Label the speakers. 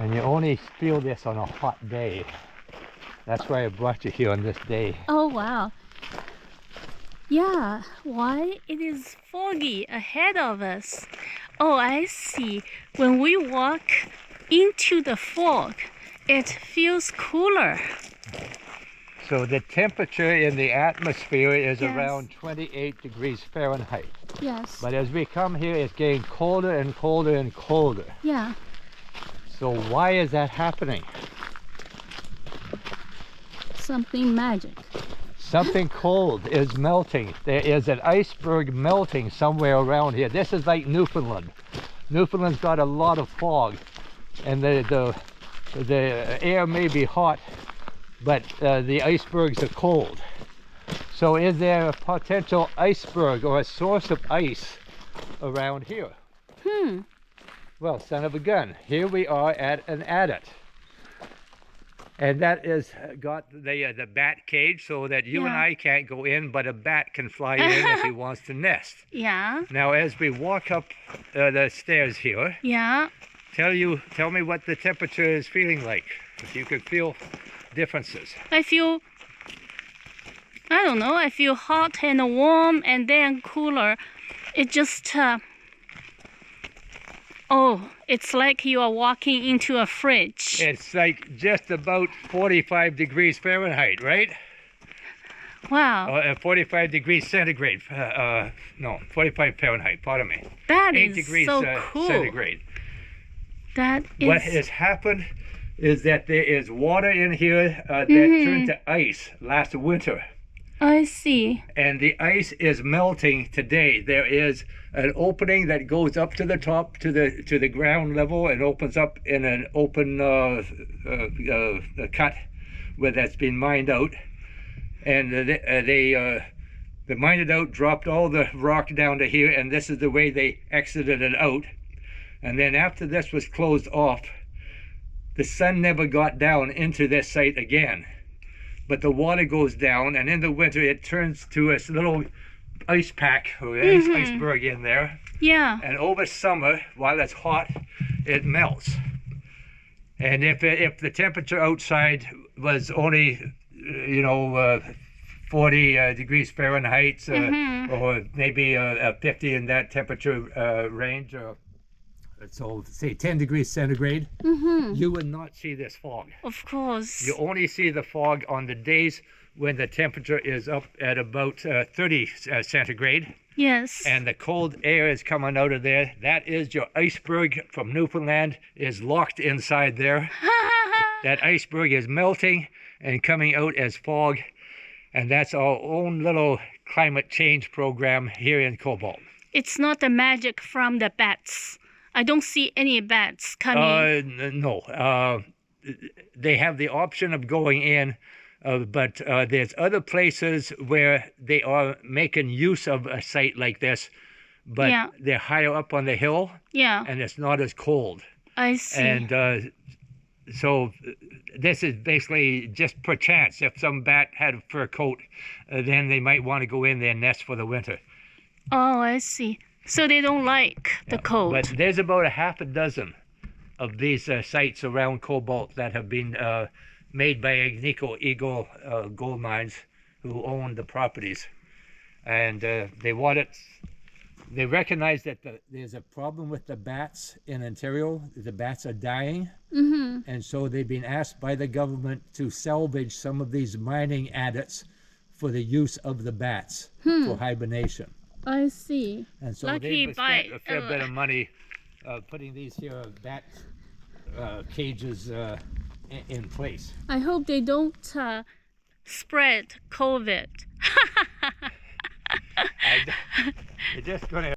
Speaker 1: And you only feel this on a hot day. That's why I brought you here on this day.
Speaker 2: Oh wow. Yeah, why it is foggy ahead of us. Oh, I see. When we walk into the fog, it feels cooler.
Speaker 1: So the temperature in the atmosphere is
Speaker 2: Yes.
Speaker 1: around 28 degrees Fahrenheit.
Speaker 2: Yes.
Speaker 1: But as we come here, it's getting colder and colder and colder.
Speaker 2: Yeah.
Speaker 1: So why is that happening?
Speaker 2: Something magic.
Speaker 1: Something cold is melting. There is an iceberg melting somewhere around here. This is like Newfoundland. Newfoundland's got a lot of fog, and the air may be hot, but the icebergs are cold. So is there a potential iceberg or a source of ice around here? Well, son of a gun, here we are at an Adit. And that is got the bat cage so that you and I can't go in, but a bat can fly in if he wants to nest.
Speaker 2: Yeah.
Speaker 1: Now, as we walk up the stairs here,
Speaker 2: Yeah.
Speaker 1: tell me what the temperature is feeling like. If you could feel differences.
Speaker 2: I don't know, I feel hot and warm and then cooler. It just, oh, it's like you are walking into a fridge.
Speaker 1: It's like just about 45 degrees Fahrenheit, right?
Speaker 2: Wow.
Speaker 1: 45 degrees centigrade. No, 45 Fahrenheit, pardon me.
Speaker 2: That
Speaker 1: 8
Speaker 2: is
Speaker 1: degrees
Speaker 2: so cool.
Speaker 1: centigrade.
Speaker 2: That is...
Speaker 1: What has happened is that there is water in here that turned to ice last winter.
Speaker 2: I see.
Speaker 1: And the ice is melting today. There is an opening that goes up to the top to the ground level and opens up in an open cut where that's been mined out. And they mined it out, dropped all the rock down to here, and this is the way they exited it out. And then after this was closed off, the sun never got down into this site again. But the water goes down, and in the winter it turns to a little ice pack or iceberg in there.
Speaker 2: Yeah.
Speaker 1: And over summer, while it's hot, it melts. And if the temperature outside was only, 40 degrees Fahrenheit, or maybe 50 in that temperature range, so say 10 degrees centigrade, you would not see this fog.
Speaker 2: Of course.
Speaker 1: You only see the fog on the days when the temperature is up at about 30 centigrade.
Speaker 2: Yes.
Speaker 1: And the cold air is coming out of there. That is your iceberg from Newfoundland is locked inside there. That iceberg is melting and coming out as fog. And that's our own little climate change program here in Cobalt.
Speaker 2: It's not the magic from the bats. I don't see any bats coming.
Speaker 1: No. They have the option of going in, but there's other places where they are making use of a site like this, but they're higher up on the hill, and it's not as cold.
Speaker 2: I see.
Speaker 1: And so this is basically just per chance. If some bat had a fur coat, then they might want to go in there and nest for the winter.
Speaker 2: Oh, I see. So they don't like the cold.
Speaker 1: But there's about a half a dozen of these sites around Cobalt that have been made by Agnico Eagle Gold Mines, who own the properties. And they recognize that there's a problem with the bats in Ontario. The bats are dying. And so they've been asked by the government to salvage some of these mining adits for the use of the bats for hibernation.
Speaker 2: I see.
Speaker 1: And so they've spent a fair bit of money putting these here bat cages in place.
Speaker 2: I hope they don't spread COVID.
Speaker 1: They're just going to